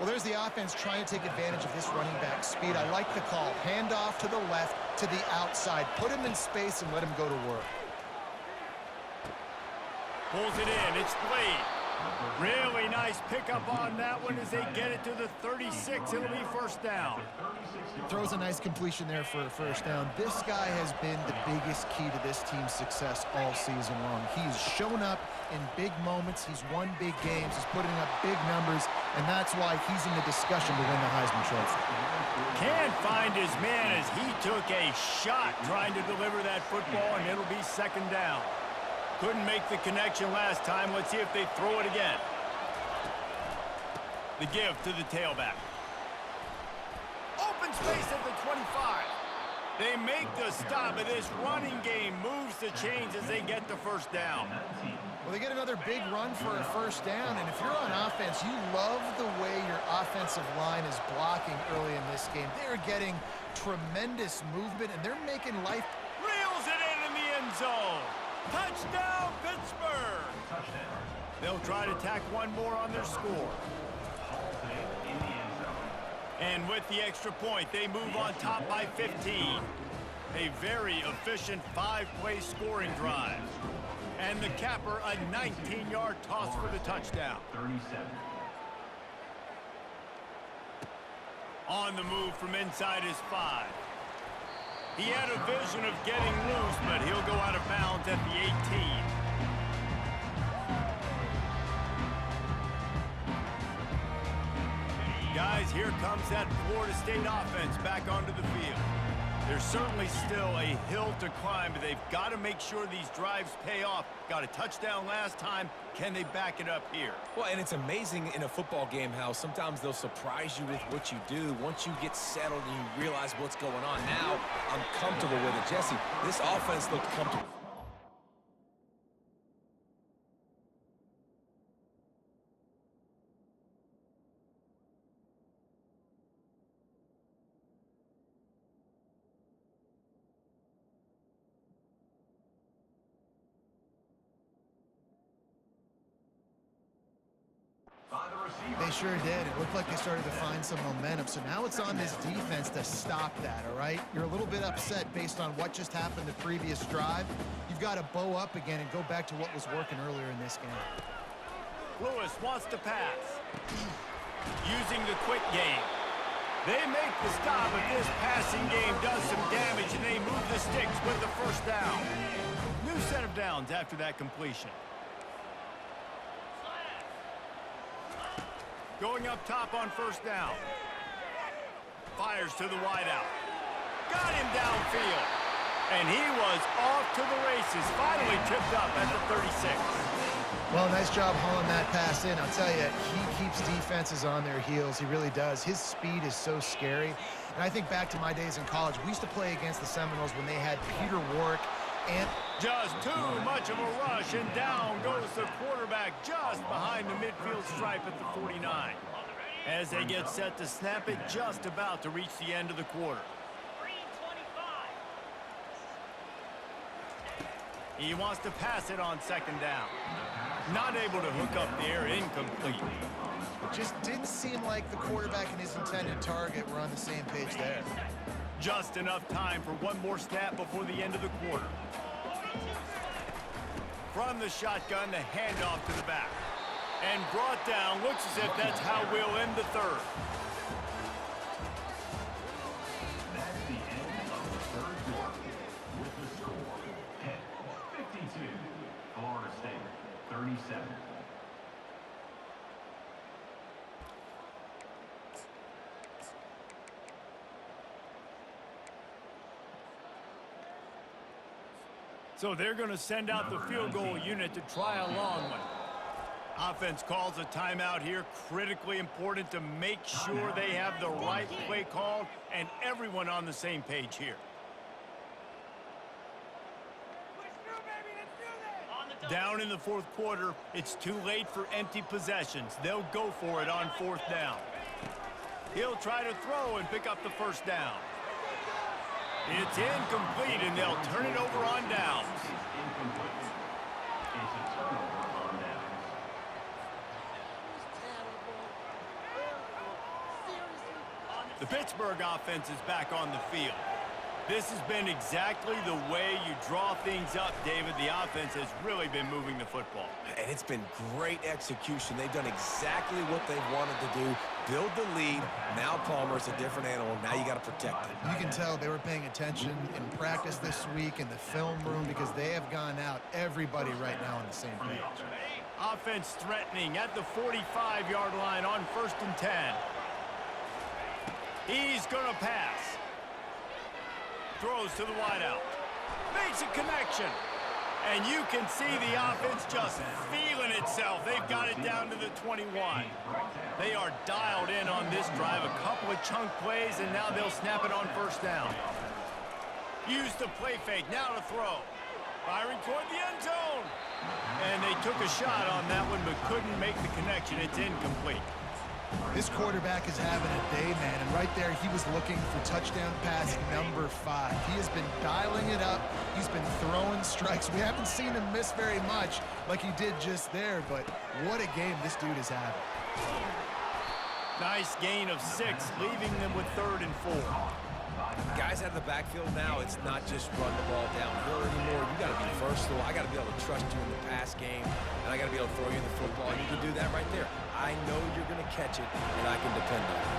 Well, there's the offense trying to take advantage of this running back speed. I like the call. Hand off to the left, to the outside. Put him in space and let him go to work. Pulls it in. It's Blade. Really nice pickup on that one as they get it to the 36. It'll be first down. Throws a nice completion there for a first down. This guy has been the biggest key to this team's success all season long. He's shown up in big moments. He's won big games. He's putting up big numbers, and that's why he's in the discussion to win the Heisman Trophy. Can't find his man as he took a shot trying to deliver that football, and it'll be second down. Couldn't make the connection last time. Let's see if they throw it again. The give to the tailback. Open space at the 25. They make the stop, but this running game moves the chains as they get the first down. Well, they get another big run for a first down, and if you're on offense, you love the way your offensive line is blocking early in this game. They're getting tremendous movement, and they're making life. Reels it in the end zone. Touchdown, Pittsburgh! Touchdown. They'll try to tack one more on their score. In the end zone. And with the extra point, they move on top by 15. A very efficient 5-play scoring drive. And the capper, a 19-yard toss for the touchdown. 37. On the move from inside his 5. He had a vision of getting loose, but he'll go out of bounds at the 18. Guys, here comes that Florida State offense back onto the field. There's certainly still a hill to climb, but they've got to make sure these drives pay off. Got a touchdown last time. Can they back it up here? Well, and it's amazing in a football game how sometimes they'll surprise you with what you do. Once you get settled and you realize what's going on, now I'm comfortable with it. Jesse, this offense looked comfortable. sure did. It looked like they started to find some momentum. So now it's on this defense to stop that, all right? You're a little bit upset based on what just happened the previous drive. You've got to bow up again and go back to what was working earlier in this game. Lewis wants to pass. Using the quick game. They make the stop, but this passing game does some damage, and they move the sticks with the first down. New set of downs after that completion. Going up top on first down. Fires to the wideout. Got him downfield. And he was off to the races. Finally tripped up at the 36. Well, nice job hauling that pass in. I'll tell you, he keeps defenses on their heels. He really does. His speed is so scary. And I think back to my days in college. We used to play against the Seminoles when they had Peter Warrick and... Just too much of a rush, and down goes the quarterback just behind the midfield stripe at the 49. As they get set to snap it, just about to reach the end of the quarter. He wants to pass it on second down. Not able to hook up there, incomplete. just didn't seem like the quarterback and his intended target were on the same page there. Just enough time for one more snap before the end of the quarter. From the shotgun, the handoff to the back. And brought down, looks as if that's how we'll end the third. That's the end of the third quarter with the score 10-52. Florida State 37. So they're going to send out the field goal unit to try a long one. Offense calls a timeout here. Critically important to make sure they have the right play called and everyone on the same page here. Down in the fourth quarter, it's too late for empty possessions. They'll go for it on fourth down. He'll try to throw and pick up the first down. It's incomplete, and they'll turn it over on downs. It's a turnover on downs. The Pittsburgh offense is back on the field. This has been exactly the way you draw things up, David. The offense has really been moving the football. And it's been great execution. They've done exactly what they've wanted to do. Build the lead. Now Palmer's a different animal. Now you got to protect it. You can tell they were paying attention in practice this week in the film room because they have gone out, everybody right now on the same page. Offense threatening at the 45-yard line on 1st and 10. He's going to pass. Throws to the wideout. Makes a connection. And you can see the offense just feeling itself. They've got it down to the 21. They are dialed in on this drive. A couple of chunk plays, and now they'll snap it on first down. Use the play fake. Now to throw. Firing toward the end zone. And they took a shot on that one, but couldn't make the connection. It's incomplete. This quarterback is having a day, man, and right there he was looking for touchdown pass number 5. He has been dialing it up. He's been throwing strikes. We haven't seen him miss very much like he did just there, but what a game this dude is having. Nice gain of 6, leaving them with 3rd and 4. Guys out of the backfield now, it's not just run the ball downhill anymore. You got to be versatile. I got to be able to trust you in the pass game, and I got to be able to throw you the football, and you can do that right there. I know you're going to catch it, and I can depend on it.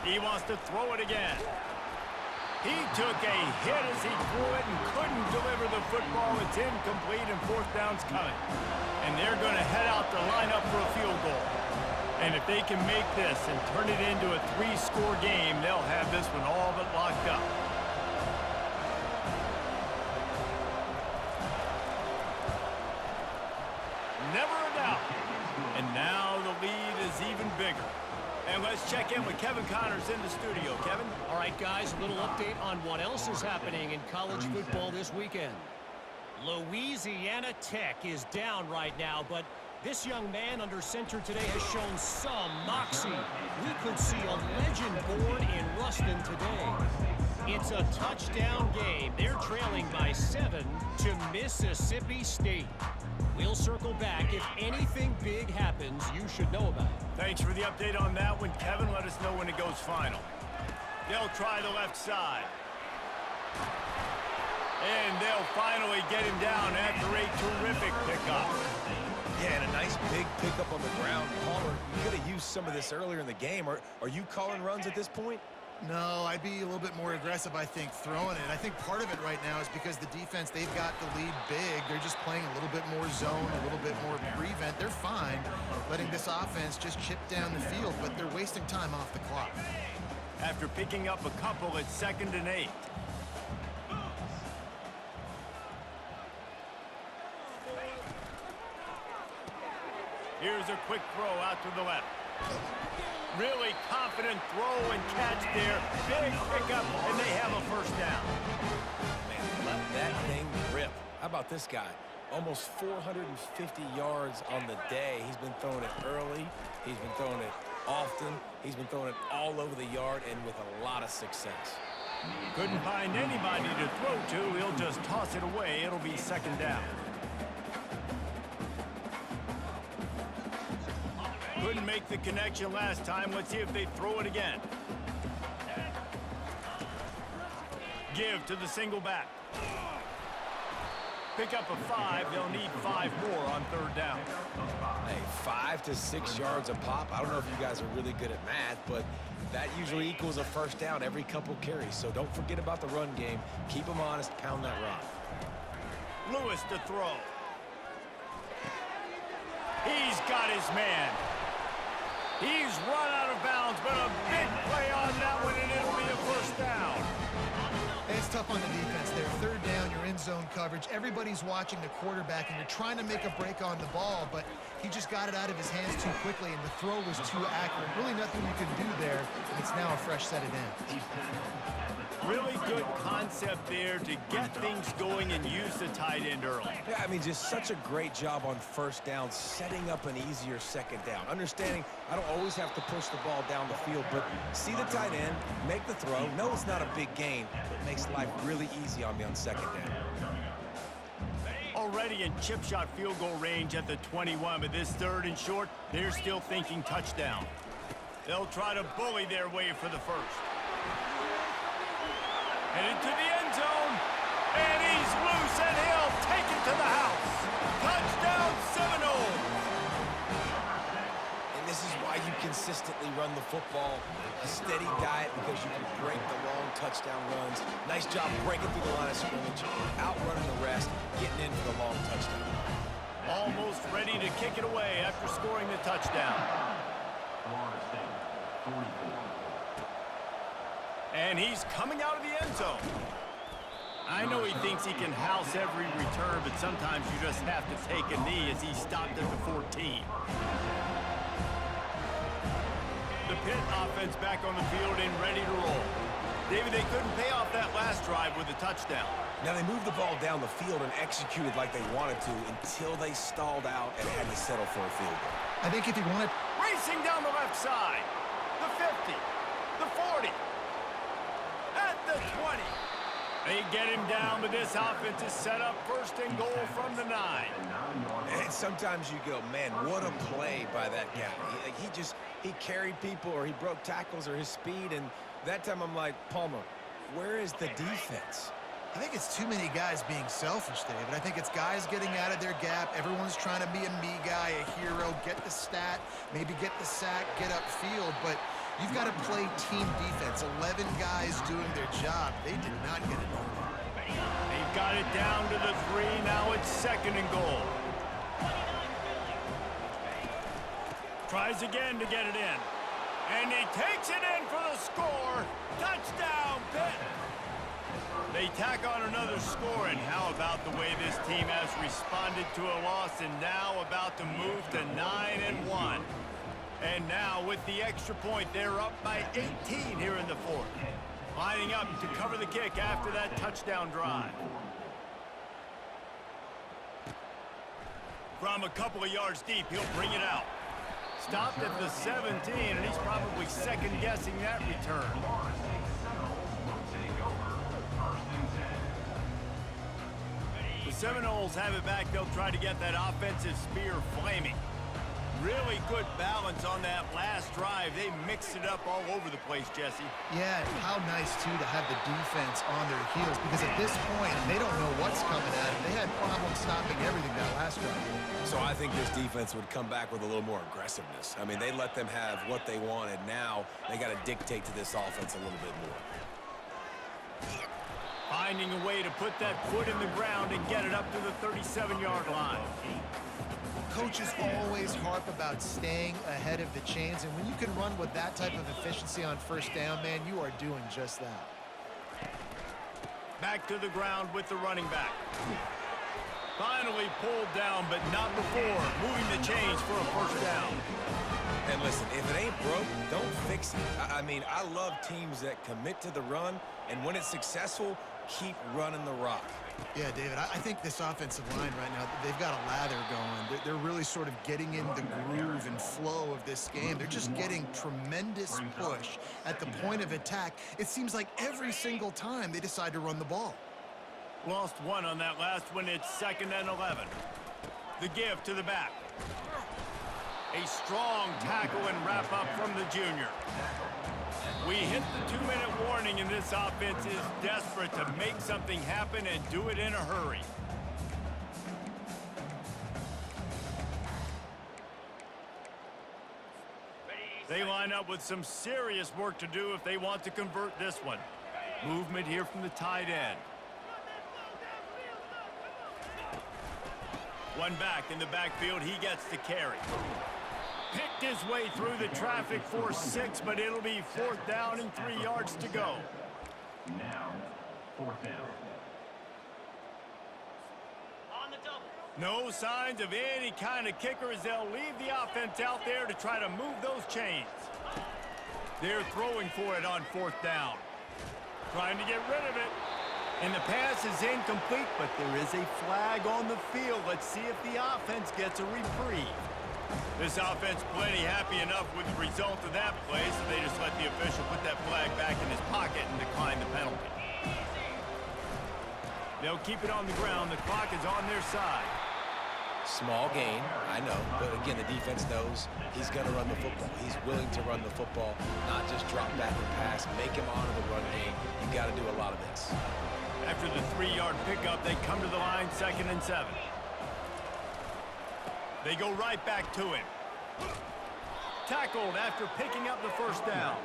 He wants to throw it again. He took a hit as he threw it and couldn't deliver the football. It's incomplete, and 4th down's coming. And they're going to head out to line up for a field goal. And if they can make this and turn it into a 3-score game, they'll have this one all but locked up. Never a doubt. And now the lead is even bigger. And let's check in with Kevin Connors in the studio. Kevin? All right, guys, a little update on what else is happening in college football this weekend. Louisiana Tech is down right now, but this young man under center today has shown some moxie. We could see a legend born in Ruston today. It's a touchdown game. They're trailing by 7 to Mississippi State. We'll circle back. If anything big happens, you should know about it. Thanks for the update on that one, Kevin. Let us know when it goes final. They'll try the left side. And they'll finally get him down after a terrific pickup. Yeah, and a nice big pickup on the ground. Palmer, you could have used some of this earlier in the game. Are you calling runs at this point? No, I'd be a little bit more aggressive, I think, throwing it. I think part of it right now is because the defense, they've got the lead big. They're just playing a little bit more zone, a little bit more prevent. They're fine letting this offense just chip down the field, but they're wasting time off the clock. After picking up a couple at 2nd and 8. Here's a quick throw out to the left. Really confident throw and catch there. Big pickup, and they have a first down. Man, let that thing rip. How about this guy? Almost 450 yards on the day. He's been throwing it early. He's been throwing it often. He's been throwing it all over the yard and with a lot of success. Couldn't find anybody to throw to. He'll just toss it away. It'll be 2nd down. Couldn't make the connection last time. Let's see if they throw it again. Give to the single back. Pick up a 5. They'll need 5 more on 3rd down. Hey, 5 to 6 yards a pop. I don't know if you guys are really good at math, but that usually equals a first down every couple carries. So don't forget about the run game. Keep them honest. Pound that rock. Lewis to throw. He's got his man. He's run out of bounds, but a big play on that one, and it'll be a first down. It's tough on the defense there. 3rd down, you're in zone coverage. Everybody's watching the quarterback, and you're trying to make a break on the ball, but he just got it out of his hands too quickly, and the throw was too accurate. Really nothing you can do there, and it's now a fresh set of downs. Really good concept there to get things going and use the tight end early. Yeah, I mean, just such a great job on first down, setting up an easier 2nd down. Understanding I don't always have to push the ball down the field, but see the tight end, make the throw. No, it's not a big gain, but it makes life really easy on me on 2nd down. Already in chip shot field goal range at the 21, but this 3rd and short, they're still thinking touchdown. They'll try to bully their way for the first. Headed to the end zone, and he's loose, and he'll take it to the house. Touchdown, Seminoles. And this is why you consistently run the football, a steady diet, because you can break the long touchdown runs. Nice job breaking through the line of scrimmage, outrunning the rest, getting in for the long touchdown. Almost ready to kick it away after scoring the touchdown. Florida State, 44. And he's coming out of the end zone. I know he thinks he can house every return, but sometimes you just have to take a knee as he stopped at the 14. The Pitt offense back on the field and ready to roll. David, they couldn't pay off that last drive with a touchdown. Now, they moved the ball down the field and executed like they wanted to until they stalled out and had to settle for a field goal. I think if you want to... Racing down the left side. The 50. The 40. At the 20. They get him down, but this offense is set up 1st and goal from the 9. And sometimes you go, man, what a play by that guy. He carried people, or he broke tackles, or his speed, and that time I'm like, Palmer, where is the defense? I think it's too many guys being selfish, David. I think it's guys getting out of their gap. Everyone's trying to be a me guy, a hero, get the stat, maybe get the sack, get upfield, but you've got to play team defense. 11 guys doing their job. They did not get it done there. They've got it down to the 3. Now it's 2nd and goal. Tries again to get it in. And he takes it in for the score. Touchdown, Pitt. They tack on another score, and how about the way this team has responded to a loss and now about to move to 9-1. And now with the extra point, they're up by 18 here in the 4th. Lining up to cover the kick after that touchdown drive. From a couple of yards deep, he'll bring it out. Stopped at the 17, and he's probably second-guessing that return. The Seminoles have it back. They'll try to get that offensive spear flaming. Really good balance on that last drive. They mixed it up all over the place, Jesse. Yeah, how nice, too, to have the defense on their heels, because at this point, they don't know what's coming at them. They had problems stopping everything that last drive. So I think this defense would come back with a little more aggressiveness. I mean, they let them have what they wanted. Now they got to dictate to this offense a little bit more. Finding a way to put that foot in the ground and get it up to the 37-yard line. Coaches always harp about staying ahead of the chains, and when you can run with that type of efficiency on first down, man, you are doing just that. Back to the ground with the running back. Finally pulled down, but not before moving the chains for a first down. And listen, if it ain't broke, don't fix it. I mean, I love teams that commit to the run, and when it's successful, keep running the rock. Yeah, David, I think this offensive line right now, they've got a lather going. They're really sort of getting in the groove and flow of this game. They're just getting tremendous push at the point of attack. It seems like every single time they decide to run the ball. Lost one on that last one. It's 2nd and 11. The give to the back. A strong tackle and wrap up from the junior. We hit the 2-minute warning, and this offense is desperate to make something happen and do it in a hurry. They line up with some serious work to do if they want to convert this one. Movement here from the tight end. One back in the backfield, he gets the carry. Picked his way through the traffic for 6, but it'll be 4th down and 3 yards to go. Now, 4th down. On the double. No signs of any kind of kicker as they'll leave the offense out there to try to move those chains. They're throwing for it on 4th down. Trying to get rid of it. And the pass is incomplete, but there is a flag on the field. Let's see if the offense gets a reprieve. This offense plenty happy enough with the result of that play, so they just let the official put that flag back in his pocket and decline the penalty. They'll keep it on the ground. The clock is on their side. Small gain, I know, but again, the defense knows he's going to run the football. He's willing to run the football, not just drop back and pass, make him honor the run game. You got to do a lot of this. After the 3-yard pickup, they come to the line, 2nd and 7. They go right back to him. Tackled after picking up the first down.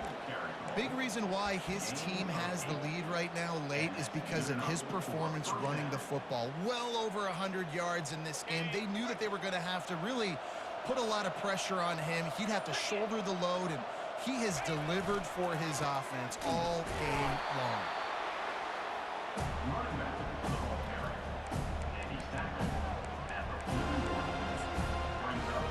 Big reason why his team has the lead right now late is because of his performance running the football. Well over 100 yards in this game. They knew that they were going to have to really put a lot of pressure on him. He'd have to shoulder the load, and he has delivered for his offense all game long. Running back to the ball carrier. And he's tackled at the 41. Brings up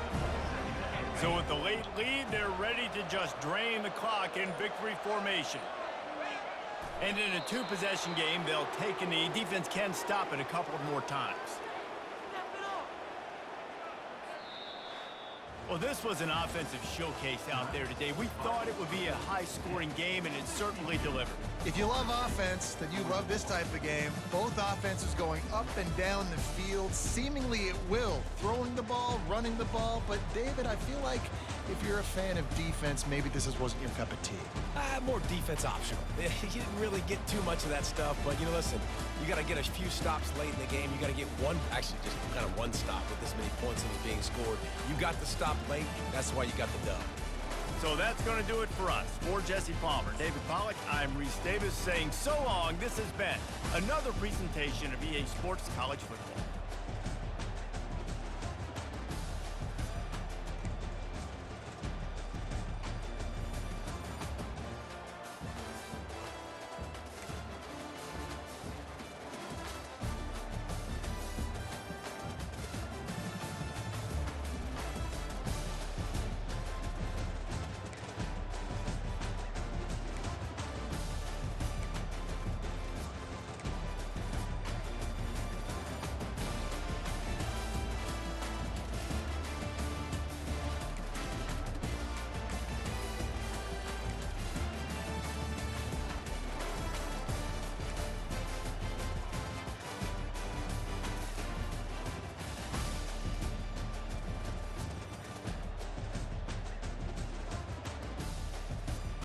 2nd down. So with the late lead, they're ready to just drain the clock in victory formation. And in a 2-possession game, they'll take a knee. Defense can stop it a couple more times. Well, this was an offensive showcase out there today. We thought it would be a high-scoring game, and it certainly delivered. If you love offense, then you love this type of game. Both offenses going up and down the field, seemingly at will. Throwing the ball, running the ball. But, David, I feel like if you're a fan of defense, maybe this wasn't your cup of tea. More defense optional. You didn't really get too much of that stuff, but, you know, listen, you got to get a few stops late in the game. You got to get just kind of one stop with this many points that were being scored. You got the stop late. That's why you got the dub. So that's going to do it for us. For Jesse Palmer, David Pollack, I'm Reese Davis saying so long. This has been another presentation of EA Sports College Football.